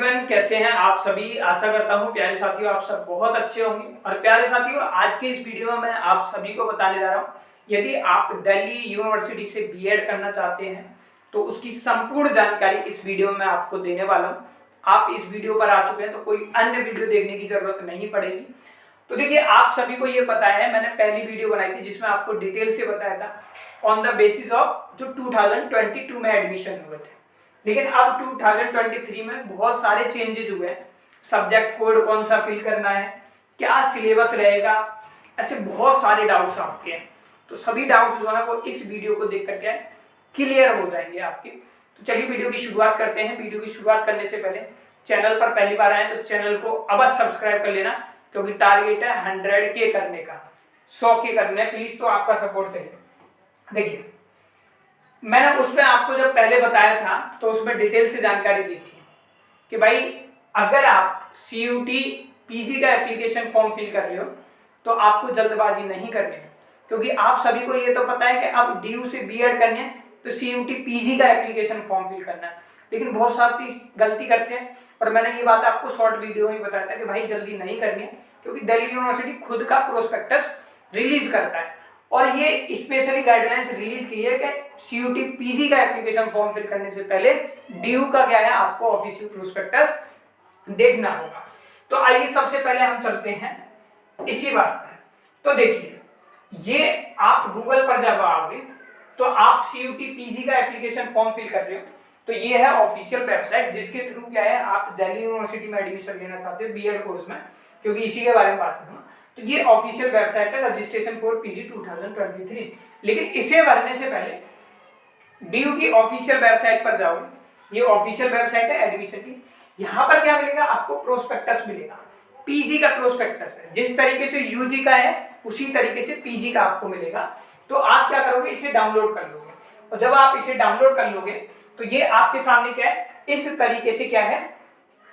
Everyone, कैसे हैं आप सभी। आशा करता हूं प्यारे साथियों आप सब बहुत अच्छे होंगे। और प्यारे साथियों, आज के इस वीडियो में मैं आप सभी को बताने जा रहा हूं, यदि आप दिल्ली यूनिवर्सिटी से बीएड करना चाहते हैं तो उसकी संपूर्ण जानकारी इस वीडियो में आपको देने वाला हूं। आप इस वीडियो पर आ चुके हैं तो कोई अन्य वीडियो देखने की जरूरत नहीं पड़ेगी। तो देखिए, आप सभी को ये पता है, मैंने पहली वीडियो बनाई थी जिसमें आपको डिटेल से बताया था ऑन द बेसिस ऑफ जो 2022 में एडमिशन हुए थे। लेकिन अब 2023 में बहुत सारे चेंजेज हुए हैं। सब्जेक्ट कोड कौन सा फिल करना है, क्या सिलेबस रहेगा, ऐसे बहुत सारे डाउट्स आपके हैं। तो सभी डाउट्स जो है वो इस वीडियो को देख करके क्लियर हो जाएंगे आपके। तो चलिए वीडियो की शुरुआत करते हैं। वीडियो की शुरुआत करने से पहले चैनल पर पहली बार आए तो चैनल को अवश्य सब्सक्राइब कर लेना, क्योंकि टारगेट है 100K करने का, 100K करने। प्लीज तो आपका सपोर्ट चाहिए। देखिए, मैंने उसमें आपको जब पहले बताया था तो उसमें डिटेल से जानकारी दी थी कि भाई अगर आप CUT PG का एप्लीकेशन फॉर्म फिल कर रहे हो तो आपको जल्दबाजी नहीं करनी है, क्योंकि आप सभी को ये तो पता है कि अब DU से BEd करनी है तो CUT PG का एप्लीकेशन फॉर्म फिल करना है। लेकिन बहुत सारी गलती करते हैं, और मैंने ये बात आपको शॉर्ट वीडियो में बताया था कि भाई जल्दी नहीं करनी है, क्योंकि दिल्ली यूनिवर्सिटी खुद का प्रोस्पेक्टस रिलीज करता है और ये स्पेशली गाइडलाइंस रिलीज की है कि CUT PG का एप्लीकेशन फॉर्म फिल करने से पहले DU का क्या है आपको ऑफिशियल प्रोस्पेक्टस देखना होगा। तो आइए सबसे पहले हम चलते हैं इसी बात पर। तो देखिए, ये आप गूगल पर जब आओगे तो आप CUT PG का एप्लीकेशन फॉर्म फिल कर रहे हो तो ये है ऑफिशियल वेबसाइट, जिसके थ्रू क्या है आप दिल्ली यूनिवर्सिटी में एडमिशन लेना चाहते हो BEd कोर्स में, क्योंकि इसी के बारे में बात करूंगा। तो ये ऑफिशियल वेबसाइट है रजिस्ट्रेशन फॉर PG 2023। लेकिन इसे भरने से पहले DU की ऑफिशियल वेबसाइट पर जाओगे। ये ऑफिशियल वेबसाइट है एडमिशन की। यहाँ पर क्या मिलेगा आपको, प्रोस्पेक्टस मिलेगा। PG का प्रोस्पेक्टस है, जिस तरीके से UG का है उसी तरीके से PG का आपको मिलेगा। तो आप क्या करोगे, इसे डाउनलोड कर लोगे, और जब आप इसे डाउनलोड कर लोगे तो ये आपके सामने क्या है, इस तरीके से क्या है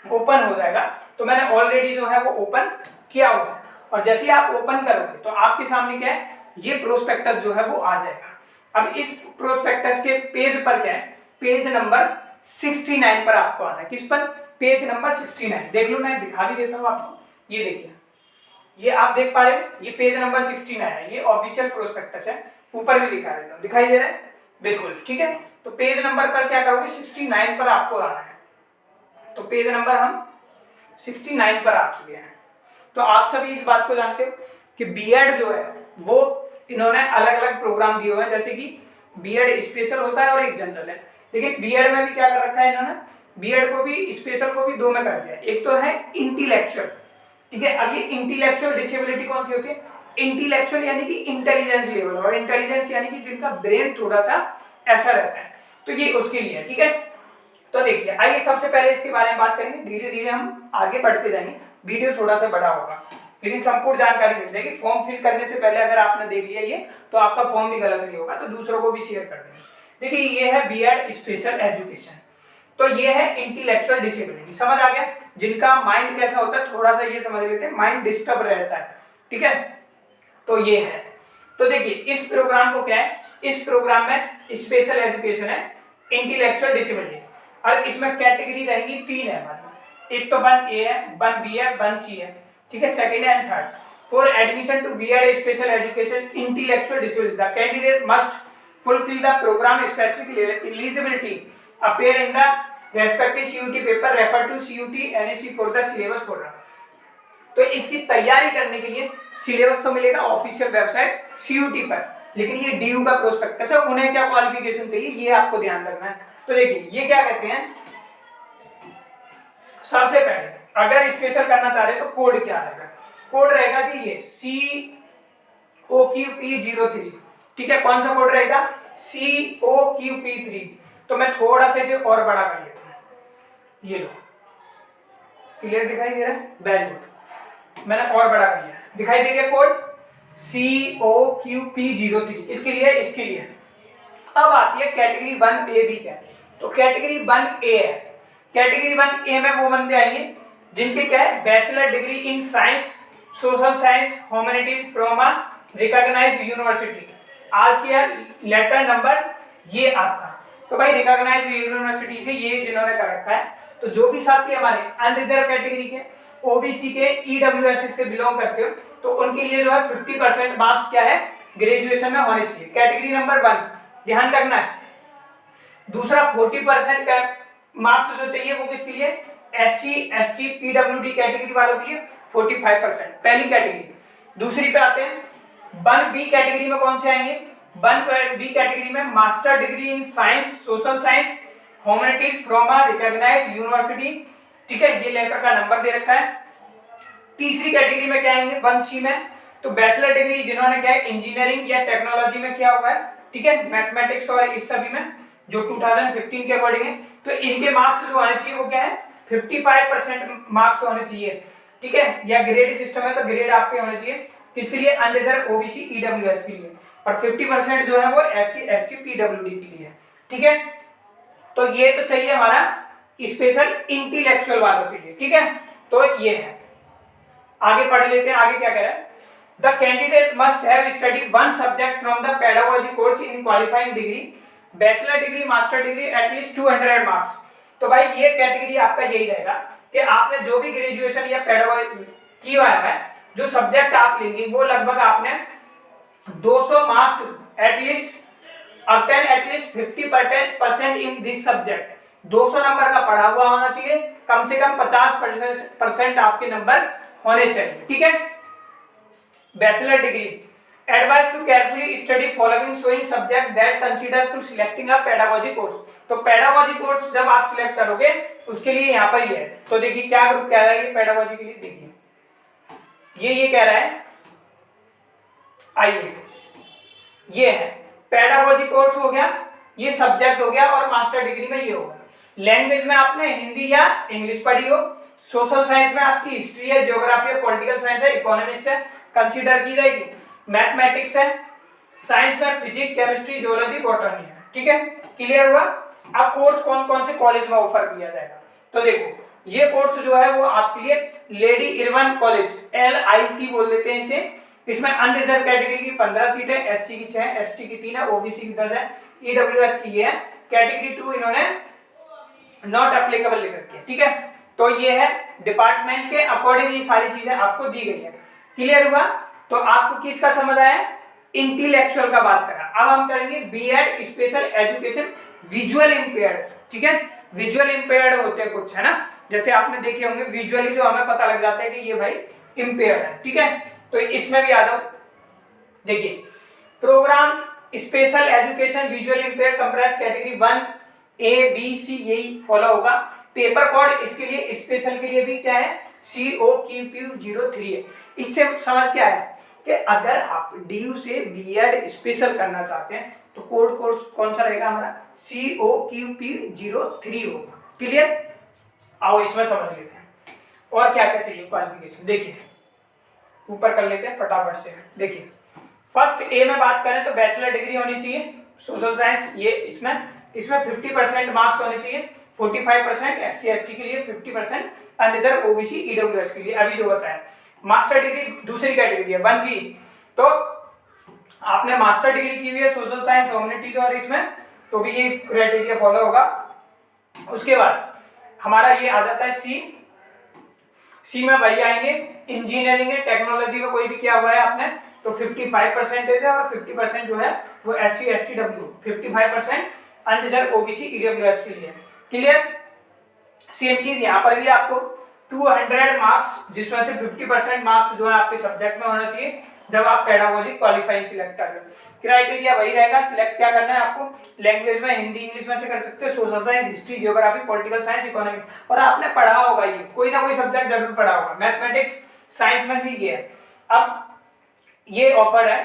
ओपन हो जाएगा। तो मैंने ऑलरेडी जो है वो ओपन किया हुआ है, और जैसे ही आप ओपन करोगे तो आपके सामने क्या है, ये प्रोस्पेक्टस जो है वो आ जाएगा। अब इस प्रोस्पेक्टस के पेज पर क्या है, पेज नंबर 69 पर आपको आना है। किस पर, पेज नंबर 69। देख लो, मैं दिखा भी देता हूँ आपको। ये देखिए, ये आप देख पा रहे हो, ये पेज नंबर 69 है। ये ऑफिशियल प्रोस्पेक्टस है, ऊपर भी दिखा देता हूँ, दिखाई दे रहा है बिल्कुल, ठीक है। तो पेज नंबर पर क्या करोगे, 69 पर आपको आना है। तो पेज नंबर हम 69 पर आ चुके हैं। तो आप सभी इस बात को जानते हो कि BEd जो है वो इन्होंने अलग अलग प्रोग्राम दिए हुए हैं, जैसे कि BEd स्पेशल होता है और एक जनरल है। लेकिन BEd में भी क्या कर रखा है इन्होंने, BEd को भी स्पेशल को भी दो में कर दिया। एक तो है इंटेलेक्चुअल, ठीक है। अब ये इंटेलेक्चुअल डिसेबिलिटी कौन सी होती है, इंटेलेक्चुअल यानी कि इंटेलिजेंस लेवल, और इंटेलिजेंस यानी कि जिनका ब्रेन थोड़ा सा ऐसा रहता है, तो ये उसके लिए है, ठीक है। तो देखिए, आइए सबसे पहले इसके बारे में बात करेंगे। धीरे धीरे हम आगे बढ़ते जाएंगे, वीडियो थोड़ा सा बड़ा होगा लेकिन संपूर्ण जानकारी मिल जाएगी। फॉर्म फिल करने से पहले अगर आपने देख लिया ये, तो आपका फॉर्म भी गलत नहीं होगा, तो दूसरों को भी शेयर कर देंगे। देखिए, ये है BEd स्पेशल एजुकेशन। तो ये है इंटेलेक्चुअल डिसेबिलिटी, समझ आ गया। जिनका माइंड कैसा होता है, थोड़ा सा ये समझ लेते हैं, माइंड डिस्टर्ब रहता है, ठीक है। तो ये है। तो देखिए, इस प्रोग्राम को क्या है, इस प्रोग्राम में स्पेशल एजुकेशन है, इंटेलेक्चुअल डिसेबिलिटी, और इसमें कैटेगरी रहेंगी 3 है हमारी। एक तो 1A है, 1B है, 1C है, ठीक है। Second and third. For admission to BEd special education intellectual disability the candidate must fulfil the programme specific eligibility appear in the respective CUT paper refer to CUT NAC for the syllabus folder. तो इसकी तैयारी करने के लिए syllabus तो मिलेगा official website CUT पर, लेकिन ये DU का प्रोस्पेक्टस है, उन्हें क्या क्वालिफिकेशन चाहिए ये आपको ध्यान रखना है। तो देखिए, ये क्या कहते हैं, सबसे पहले अगर स्पेशल करना चाह रहे तो कोड क्या रहेगा, कोड रहेगा कि ये COQP03, ठीक है। कौन सा कोड रहेगा, COQP3। तो मैं थोड़ा सा इसे और बड़ा कर लेता हूं, ये लो, क्लियर दिखाई दे रहा है, वेरी गुड। मैंने और बड़ा कर लिया, दिखाई दे रहा कोड COQP03, इसके लिए, इसके लिए। अब आती है कैटेगरी 1A भी क्या है, तो कैटेगरी 1A है। कैटेगरी 1A में वो बंदे आएंगे जिनके क्या है, bachelor degree in science, social science, humanities from a recognised university, RCR letter number ये आपका तो भाई रिकॉग्नाइज यूनिवर्सिटी से ये जिन्होंने कर रखा है, तो जो भी साथी हमारे अनरिजर्व कैटेगरी के, ओबीसी के, ईडब्ल्यूएस से बिलोंग करते हो, तो उनके लिए जो है 50% मार्क्स क्या है ग्रेजुएशन में होने चाहिए। कैटेगरी नंबर 1 ध्यान रखना है। दूसरा 40% का मार्क्स जो चाहिए वो किसके लिए, एससी एसटी पीडब्ल्यूडी कैटेगरी वालों के लिए 45%, पहली कैटेगरी। दूसरी पे आते हैं 1B कैटेगरी में कौन से आएंगे, 1B कैटेगरी में master degree in science, social science, humanities from a recognised university, ठीक है, ये लेटर का नंबर दे रखा है। तीसरी कैटेगरी में क्या आएंगे 1C में, तो बैचलर डिग्री जिन्होंने क्या है इंजीनियरिंग या टेक्नोलॉजी में किया हुआ है, ठीक है, मैथमेटिक्स और इस सभी में जो 2015 के अकॉर्डिंग है, तो इनके मार्क्स जो आने चाहिए वो क्या है 55% मार्क्स होने चाहिए, ठीक है, या ग्रेड सिस्टम है तो ग्रेड आपके होने चाहिए किसके लिए, अनरिजर्व ओबीसी ईडब्ल्यूएस के लिए, और 50% जो है वो एससी एसटी पीडब्ल्यूडी के लिए, ठीक है। तो ये तो चाहिए हमारा स्पेशल इंटेलेक्चुअल वालों के लिए, ठीक है, तो ये है। आगे पढ़ लेते हैं, आगे क्या कह रहा है, the candidate must have studied one subject from the pedagogy course in qualifying degree, bachelor degree, master degree, at least 200 marks. तो भाई ये कैटेगरी आपका यही रहेगा कि आपने जो भी ग्रेजुएशन या पेडागोजी किया है, जो सब्जेक्ट आप लेंगे वो लगभग आपने 200 marks at least obtain at least 50% in this subject, 200 number का पढ़ा हुआ होना चाहिए, कम से कम 50% आपके नंबर होने चाहिए, ठीक है। Bachelor degree, advise to carefully study following showing subject that consider to selecting a pedagogy course. तो पेडागोजी कोर्स जब आप सिलेक्ट करोगे उसके लिए यहाँ पर ही है। तो देखिए क्या ग्रुप कह रहा है ये पेडागोजी के लिए, देखिए ये कह रहा है, आइए ये है पेडागोजी कोर्स हो गया, ये सब्जेक्ट हो गया, और मास्टर डिग्री में ये होगा। लैंग्वेज में आपने हिंदी या इंग्लिश पढ़ी हो, सोशल साइंस में आपकी हिस्ट्री है, ज्योग्राफी है, पॉलिटिकल साइंस है, इकोनॉमिक्स है, कंसीडर की जाएगी, मैथमेटिक्स है, साइंस में फिजिक्स, केमिस्ट्री, जियोलॉजी, बॉटनी है, ठीक है, क्लियर हुआ। अब कोर्स कौन कौन से कॉलेज में ऑफर किया जाएगा, तो देखो ये कोर्स जो है वो आपके लिए लेडी इरवन कॉलेज, LIC बोल देते हैं इसे, इसमें अनरिजर्व कैटेगरी की 15 सीट है, एससी की 6, एसटी की 3 है, ओबीसी की 10 है, ईडब्ल्यूएस की ये है, कैटेगरी 2 इन्होंने नॉट एप्लीकेबल लिख रखी है, ठीक है। तो ये है डिपार्टमेंट के अकॉर्डिंग ये सारी चीजें आपको दी गई है, क्लियर हुआ। तो आपको किसका समझ आया, इंटेलेक्चुअल का बात करा। अब हम करेंगे BEd special education visual impaired, ठीक है, विजुअल इंपेयर्ड होते हैं कुछ, है ना, जैसे आपने देखे होंगे विजुअली जो हमें पता लग जाता है कि ये भाई इंपेयर्ड है, ठीक है। तो इसमें भी आ जाओ, देखिए programme special education visual impaired compress category 1A B C यही फॉलो होगा। पेपर कोड इसके लिए स्पेशल के लिए भी क्या है COQP03 है। इससे समझ क्या है कि अगर आप DU से बीएड स्पेशल करना चाहते हैं तो कोड कोर्स कौन सा रहेगा हमारा COQP03 होगा, क्लियर। आओ इसमें समझ लेते हैं और क्या क्या चाहिए क्वालिफिकेशन, देखिए ऊपर कर लेते हैं फटाफट से। देखिए फर्स्ट ए में बात करें तो बैचलर डिग्री होनी चाहिए, सोशल साइंस, ये इसमें 50% मार्क्स होने चाहिए, 45% SC ST के लिए, 50% अनरिजर्व ओबीसी ईडब्ल्यूएस के लिए, अभी जो बताया। मास्टर डिग्री दूसरी कैटेगरी है 1B, तो आपने मास्टर डिग्री की हुई है सोशल साइंस, ह्यूमैनिटीज और इसमें, तो भी ये क्राइटेरिया फॉलो होगा। उसके बाद हमारा ये आ जाता है सी में वही आएंगे, इंजीनियरिंग है, टेक्नोलॉजी में कोई भी किया हुआ है आपने तो 55% है, और 50% जो है वो SC ST W, 55% unreserved OBC EWS के लिए, क्लियर। सेम चीज यहाँ पर भी आपको 200 मार्क्स जिसमें से 50% मार्क्स जो है आपके सब्जेक्ट में होना चाहिए जब आप पेडागोजी क्वालिफाइंग सिलेक्ट कर रहे हो। क्राइटेरिया वही रहेगा, सिलेक्ट क्या करना है आपको, लैंग्वेज में हिंदी इंग्लिश में से कर सकते हैं, social science, history, geography, political science, economics, और आपने पढ़ा होगा ये कोई ना कोई सब्जेक्ट जरूर पढ़ा होगा, मैथमेटिक्स साइंस में से ये है। अब ये ऑफर है,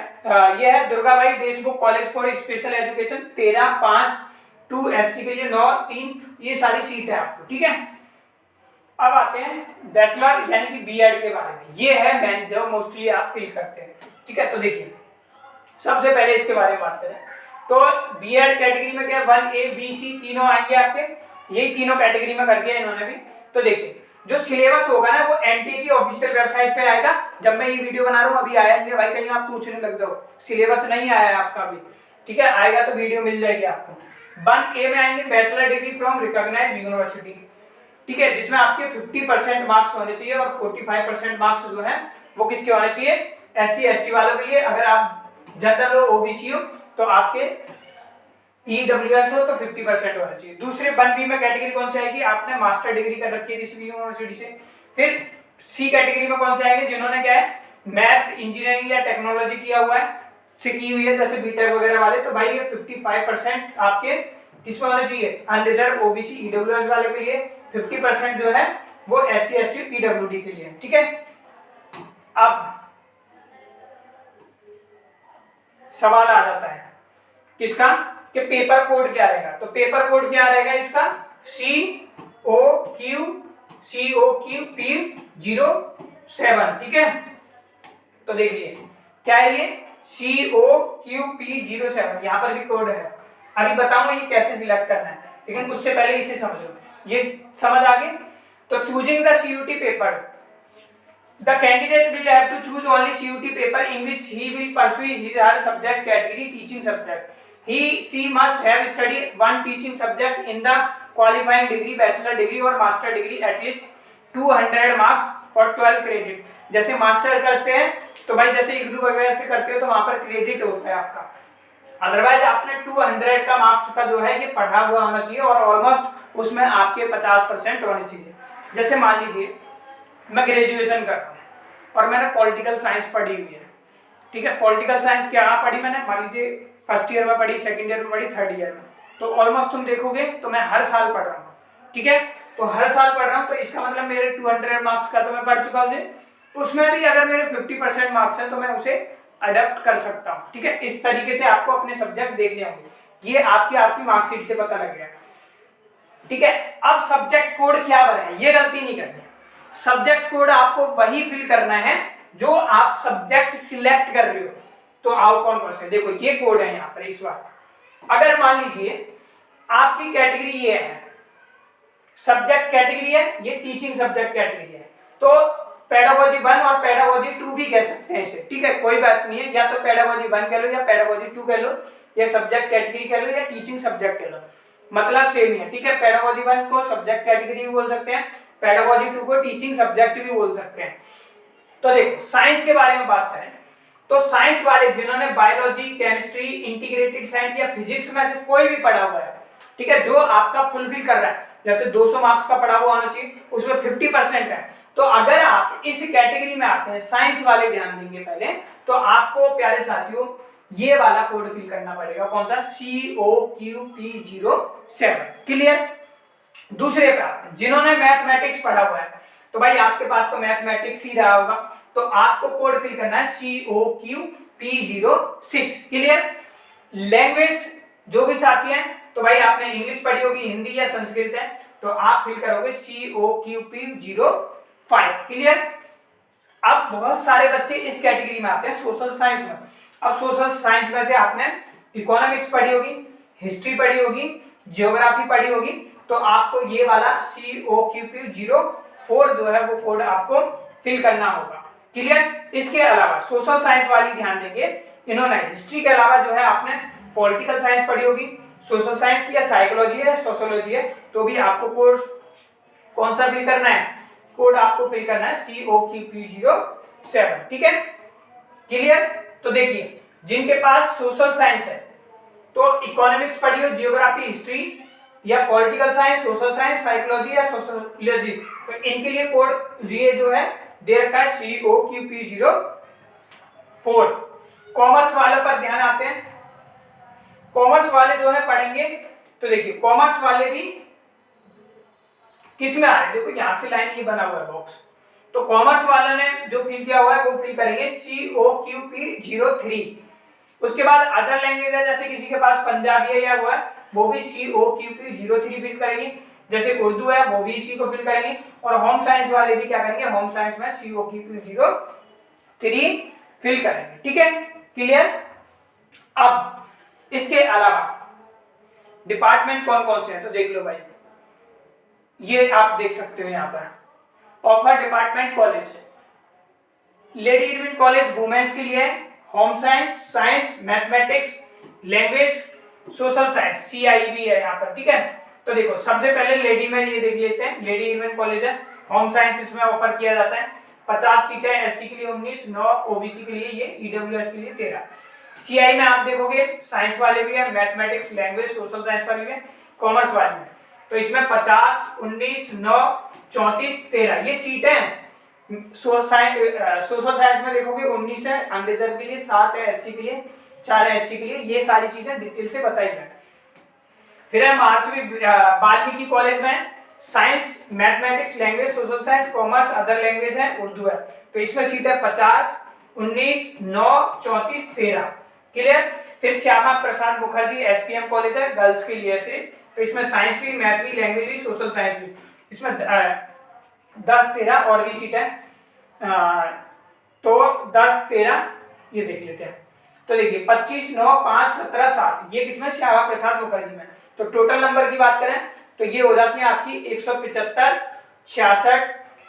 ये है Durgabai Deshmukh college for special education, 13/5 2 ST के लिए 9/3, ये सारी सीट है आपको, ठीक है। अब आते हैं बैचलर यानी कि बीएड के बारे में, ये है मेन जो मोस्टली आप फील करते हैं, ठीक है। तो देखिए सबसे पहले इसके बारे में बात करें तो बीएड कैटेगरी में क्या 1A B C तीनों आएंगे आपके, यही तीनों कैटेगरी में कर दिया इन्होंने भी। तो देखिए जो सिलेबस होगा ना वो एनटीए की ऑफिशियल वेबसाइट पे आएगा, जब मैं ये वीडियो बना रहा हूँ अभी आया नहीं है भाई, कहीं आप पूछने लग जाओ, सिलेबस नहीं आया है आपका अभी, ठीक है, आएगा तो वीडियो मिल जाएगी आपको। 1A में आएंगे bachelor degree from recognised university, ठीक है, जिसमें आपके 50% मार्क्स होने चाहिए और 45% मार्क्स जो है वो किसके होने चाहिए, SC ST वालों के लिए। अगर आप जनरल हो, OBC हो तो आपके EWS हो तो 50% होना चाहिए। दूसरे 1B में कैटेगरी कौन सी आएगी, आपने मास्टर डिग्री कर रखी है किसी भी यूनिवर्सिटी से। फिर C कैटेगरी में कौन से आएंगे, जिन्होंने क्या है मैथ इंजीनियरिंग या टेक्नोलॉजी किया हुआ है, से की हुई है, जैसे बीटेक वगैरह वाले, तो भाई ये 55% आपके किसमें होना चाहिए, अनरिजर्व OBC EWS वाले के लिए, 50% जो है वो SC ST PWD के लिए, ठीक है। अब सवाल आ जाता है किसका, कि पेपर कोड क्या रहेगा। तो पेपर कोड क्या रहेगा इसका, COQP07, ठीक है। तो देखिए क्या है ये COQP07, यहाँ पर भी कोड है, अभी बताऊंगा ये कैसे सिलेक्ट करना है, लेकिन उससे पहले इसे समझो, ये समझ आ गई। तो choosing the CUT paper, the candidate will have to choose only CUT paper in which he will pursue his or her subject category teaching subject. She must have studied one teaching subject in the qualifying degree, bachelor degree or master degree at least 200 marks और 12 credit. जैसे master करते हैं तो भाई जैसे इग्नू वगैरह से करते हो तो वहां पर क्रेडिट होता है आपका, अदरवाइज आपने 200 का मार्क्स का जो है ये पढ़ा हुआ होना चाहिए और ऑलमोस्ट उसमें आपके 50% होने चाहिए। जैसे मान लीजिए मैं ग्रेजुएशन कर रहा हूँ और मैंने पॉलिटिकल साइंस पढ़ी हुई है, ठीक है। पॉलिटिकल साइंस क्या पढ़ी मैंने, मान लीजिए फर्स्ट ईयर में पढ़ी, सेकंड ईयर में पढ़ी, थर्ड ईयर में, तो ऑलमोस्ट तुम देखोगे तो मैं हर साल पढ़ रहा हूँ, ठीक है। तो हर साल पढ़ रहा हूँ तो इसका मतलब मेरे 200 मार्क्स का तो मैं पढ़ चुका हूँ, उसमें भी अगर मेरे 50% मार्क्स हैं तो मैं उसे अडेप्ट कर सकता हूँ, ठीक है। इस तरीके से आपको अपने सब्जेक्ट देखने होंगे, ये आपकी मार्कशीट से पता लग गया, ठीक है। अब सब्जेक्ट कोड क्या बने, ये गलती नहीं करनी। सब्जेक्ट कोड आपको वही फिल करना है जो आप सब्जेक्ट सिलेक्ट कर रहे हो। तो आओ कौन कौन से, देखो ये कोड है यहाँ पर इस बार। अगर मान लीजिए आपकी कैटेगरी ये है, सब्जेक्ट कैटेगरी है, ये टीचिंग सब्जेक्ट कैटेगरी है, तो पेडागोजी 1 और पेडागोजी 2 भी कह सकते हैं इसे, ठीक है, कोई बात नहीं है, या तो पेडागोजी 1 कह लो या पेडागोजी 2 कह लो, या सब्जेक्ट कैटेगरी कह लो या टीचिंग सब्जेक्ट कह लो, मतलब सेम ही है, ठीक है। पेडागोजी 1 को सब्जेक्ट कैटेगरी भी बोल सकते हैं, पेडागोजी 2 को टीचिंग सब्जेक्ट भी बोल सकते हैं। तो देखो साइंस के बारे में बात करें तो साइंस वाले जिन्होंने बायोलॉजी, केमिस्ट्री, इंटीग्रेटेड साइंस या फिजिक्स में से कोई भी पढ़ा हुआ है, ठीक है, जो आपका फुलफिल कर रहा है, जैसे 200 मार्क्स का पढ़ा हुआ होना चाहिए, उसमें 50% है, तो अगर आप इस कैटेगरी में आते हैं, साइंस वाले ध्यान देंगे पहले, तो आपको प्यारे साथियों ये वाला कोड फिल करना पड़ेगा, कौन सा, COQP07, क्लियर। दूसरे पे जिन्होंने मैथमेटिक्स पढ़ा हुआ है, तो भाई आपके पास तो मैथमेटिक्स ही रहा होगा, तो आपको कोड फिल करना है COQP06, क्लियर। लैंग्वेज जो भी साथी हैं, तो भाई आपने इंग्लिश पढ़ी होगी, हिंदी या संस्कृत है, तो आप फिल करोगे COQP05, क्लियर। अब बहुत सारे बच्चे इस कैटेगरी में आते हैं सोशल साइंस में। अब सोशल साइंस में से आपने इकोनॉमिक्स पढ़ी होगी, हिस्ट्री पढ़ी होगी, ज्योग्राफी पढ़ी होगी, तो आपको ये वाला COQP04 जो है वो कोड आपको फिल करना होगा, क्लियर। इसके अलावा सोशल साइंस वाली ध्यान देंगे, इन्होंने हिस्ट्री के अलावा जो है आपने पॉलिटिकल साइंस पढ़ी होगी, सोशल साइंस या साइकोलॉजी है, सोशियोलॉजी है, तो भी आपको कोड कौन सा फिल करना है, कोड आपको फिल करना है COQP07, ठीक है, क्लियर। तो देखिए जिनके पास सोशल साइंस है तो इकोनॉमिक्स पढ़ी हो, जियोग्राफी, हिस्ट्री या political science, social science, psychology या सोशियोलॉजी, तो इनके लिए कोड ये जो है दे रखा है COQP04। कॉमर्स वालों पर ध्यान आते हैं, कॉमर्स वाले जो है पढ़ेंगे, तो देखिए कॉमर्स वाले भी किस में आ रहे हैं, देखो यहां से लाइन ये बना हुआ है बॉक्स, तो कॉमर्स वालों ने जो फिल किया हुआ है वो फिल करेंगे COQP03। उसके बाद अदर लैंग्वेज है, जैसे किसी के पास पंजाबी है या वो है, वो भी COQP03 फिल करेंगे, जैसे उर्दू है वो भी इसी को फिल करेंगे, और होम साइंस वाले भी क्या करेंगे, होम साइंस में COQP03 फिल करेंगे, ठीक है, क्लियर। अब इसके अलावा डिपार्टमेंट कौन कौन से हैं, तो देख लो भाई, ये आप देख सकते हो यहाँ पर, offer department college, lady Irwin college women's के लिए, home science, science, mathematics, language, social science CI भी है यहाँ पर, ठीक है। तो देखो सबसे पहले लेडी में ये देख लेते हैं, लेडी इवन कॉलेज है, होम साइंस इसमें ऑफर किया जाता है, 50 सीटें, SC के लिए 19, 9 OBC के लिए, ये EWS के लिए 13। CI में आप देखोगे साइंस वाले भी है, मैथमेटिक्स, लैंग्वेज, सोशल साइंस वाले भी है, कॉमर्स वाले में, तो इसमें 50, 19, 9, 34, 13 ये सीटें हैं। सोशल साइंस में देखोगे 19 है, अनरिजर्व के लिए 7 है, SC के लिए 4 है, ST के लिए, ये सारी चीजें डिटेल से बताई गई। फिर है महर्षि वाल्मीकि कॉलेज में science, mathematics, language, social science, commerce, other language है, उर्दू है, तो इसमें सीट है 50, 19, 9, 34, 13, क्लियर। फिर श्यामा प्रसाद मुखर्जी SPM कॉलेज है, गर्ल्स के लिए से, तो इसमें साइंस भी, मैथ भी, लैंग्वेज भी, सोशल साइंस भी, इसमें 10, 13 और भी सीट है, तो 10, 13 ये देख लेते हैं। तो देखिए 25, 9, 5, 17, 7 ये किसमें, श्यामा प्रसाद मुखर्जी में। तो टोटल नंबर की बात करें तो ये हो जाती है आपकी 175, 66,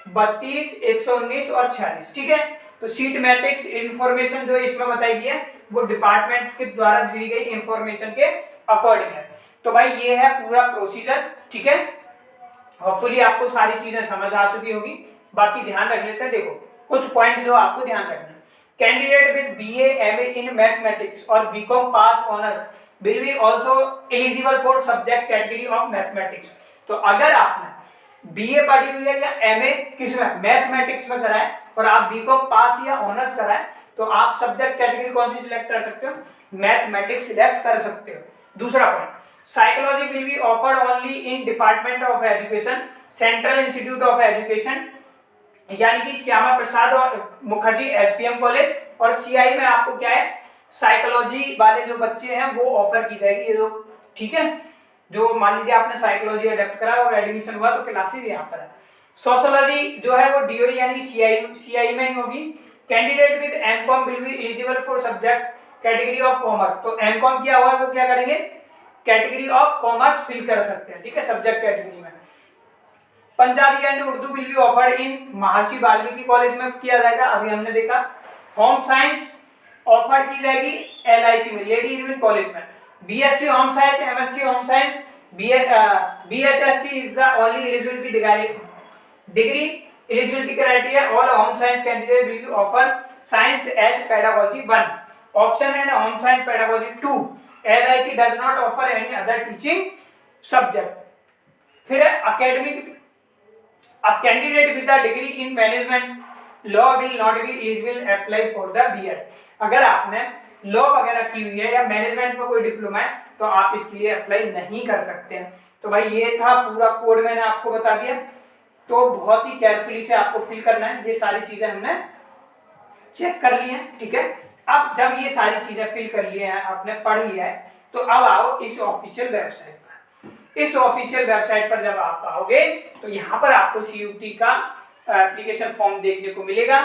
32, 119 और 46, ठीक है। तो सीट मैट्रिक्स इंफॉर्मेशन जो इसमें बताई गई है वो डिपार्टमेंट के द्वारा दी गई इंफॉर्मेशन के अकॉर्डिंग है। तो भाई ये है पूरा प्रोसीजर, ठीक है। होपफुली आपको सारी चीजें समझ आ चुकी होगी। बाकी ध्यान रख लेते हैं, देखो कुछ पॉइंट जो आपको ध्यान रखना है। Candidate with BA MA in mathematics और BCom pass honours will be also eligible for subject category of mathematics। तो अगर आपने BA पढ़ी हुई है या MA किसमें, मैथमेटिक्स में करा है, और आप BCom पास या ऑनर्स करा है, तो आप सब्जेक्ट कैटेगरी कौन सी सिलेक्ट कर सकते हो, मैथमेटिक्स सिलेक्ट कर सकते हो। दूसरा point, psychology will be offered only in department of education, central institute of education, यानी कि श्यामा प्रसाद और मुखर्जी SPM कॉलेज, और CI में आपको क्या है, साइकोलॉजी वाले जो बच्चे हैं वो ऑफर की जाएगी, ये जो, ठीक है, जो मान लीजिए आपने साइकोलॉजी अडेप्ट करा और एडमिशन हुआ तो क्लासेस यहाँ पर है। सोशियोलॉजी जो है वो DOE यानी CI में ही होगी। Candidate with MCom will be eligible for subject category of commerce, तो MCom किया हुआ है वो क्या करेंगे, कैटेगरी ऑफ कॉमर्स फिल कर सकते हैं, ठीक है, सब्जेक्ट कैटेगरी में। Punjabi and Urdu will be offered in Maharshi Valmiki college में किया जाएगा, अभी हमने देखा। होम साइंस ऑफर की जाएगी LIC में, लेडी इरविन कॉलेज में। BSc home science, MSc home science, BHSC is the only eligibility degree eligibility criteria. All home science candidate will be offer science as pedagogy 1 option and home science pedagogy 2। LIC does not offer any other teaching subject. फिर academic, a candidate with a degree in management law will not be eligible apply for the B.Ed। अगर आपने law वगैरह की हुई है या management में कोई डिप्लोमा है तो आप इसके लिए अप्लाई नहीं कर सकते हैं। तो भाई ये था पूरा कोड, मैंने आपको बता दिया, तो बहुत ही केयरफुली से आपको फिल करना है। ये सारी चीजें हमने चेक कर ली हैं, ठीक है। अब जब ये सारी चीजें फिल कर लिए हैं, आपने पढ़ लिया है, तो अब आओ इस ऑफिशियल वेबसाइट पर। इस ऑफिशियल वेबसाइट पर जब आप आओगे तो यहाँ पर आपको CUT का एप्लीकेशन फॉर्म देखने को मिलेगा।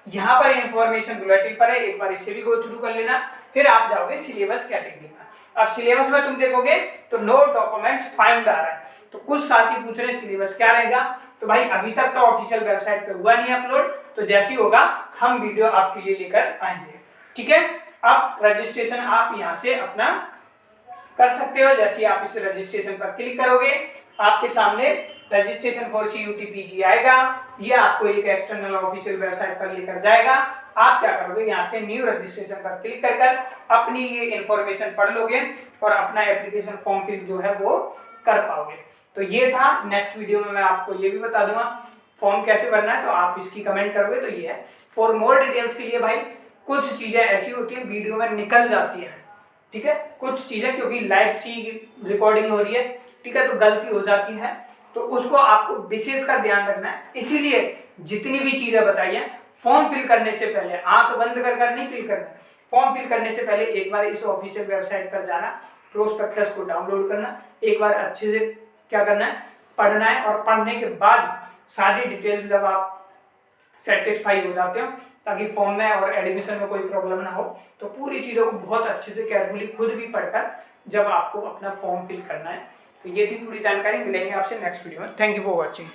यहाँ पर इंफॉर्मेशन बुलेटिन पर है, एक बार इसे भी गो थ्रू कर लेना। फिर आप जाओगे सिलेबस कैटेगरी पर। अब सिलेबस में तुम देखोगे तो नो डॉक्यूमेंट्स फाउंड आ रहा है, तो कुछ साथी पूछ रहे सिलेबस क्या रहेगा। तो भाई अभी तक तो ऑफिशियल वेबसाइट पे हुआ नहीं अपलोड, तो जैसे ही होगा हम वीडियो आपके लिए लेकर आएंगे, ठीक है। अब रजिस्ट्रेशन आप यहाँ से अपना कर सकते हो। जैसे आप इस रजिस्ट्रेशन पर क्लिक करोगे आपके सामने रजिस्ट्रेशन फॉर CUT PG आएगा। ये आपको एक एक्सटर्नल ऑफिशियल वेबसाइट पर लेकर जाएगा। आप क्या करोगे, यहाँ से न्यू रजिस्ट्रेशन पर क्लिक कर अपनी ये इंफॉर्मेशन पढ़ लोगे और अपना एप्लीकेशन फॉर्म फिल जो है वो कर पाओगे। तो ये था। नेक्स्ट वीडियो में मैं आपको ये भी बता दूंगा फॉर्म कैसे भरना है, तो आप इसकी कमेंट करोगे तो ये है। फॉर मोर डिटेल्स के लिए भाई कुछ चीजें ऐसी होती है वीडियो में निकल जाती है, ठीक है, कुछ चीजें क्योंकि लाइव सी रिकॉर्डिंग हो रही है, ठीक है, तो गलती हो जाती है, तो उसको आपको विशेष कर ध्यान रखना है। इसीलिए जितनी भी चीजें बताई हैं फॉर्म फिल करने से पहले आंख बंद कर नहीं फिल करना। फॉर्म फिल करने से पहले एक बार इस ऑफिशियल वेबसाइट पर जाना, प्रोस्पेक्टस को डाउनलोड करना, एक बार अच्छे से क्या करना है, पढ़ना है, और पढ़ने के बाद सारी डिटेल्स जब आप सेटिस्फाई हो जाते हो ताकि फॉर्म में और एडमिशन में कोई प्रॉब्लम ना हो, तो पूरी चीज़ों को बहुत अच्छे से केयरफुली खुद भी पढ़कर जब आपको अपना फॉर्म फिल करना है। तो ये थी पूरी जानकारी। मिलेंगे आपसे नेक्स्ट वीडियो में। Thank you for watching.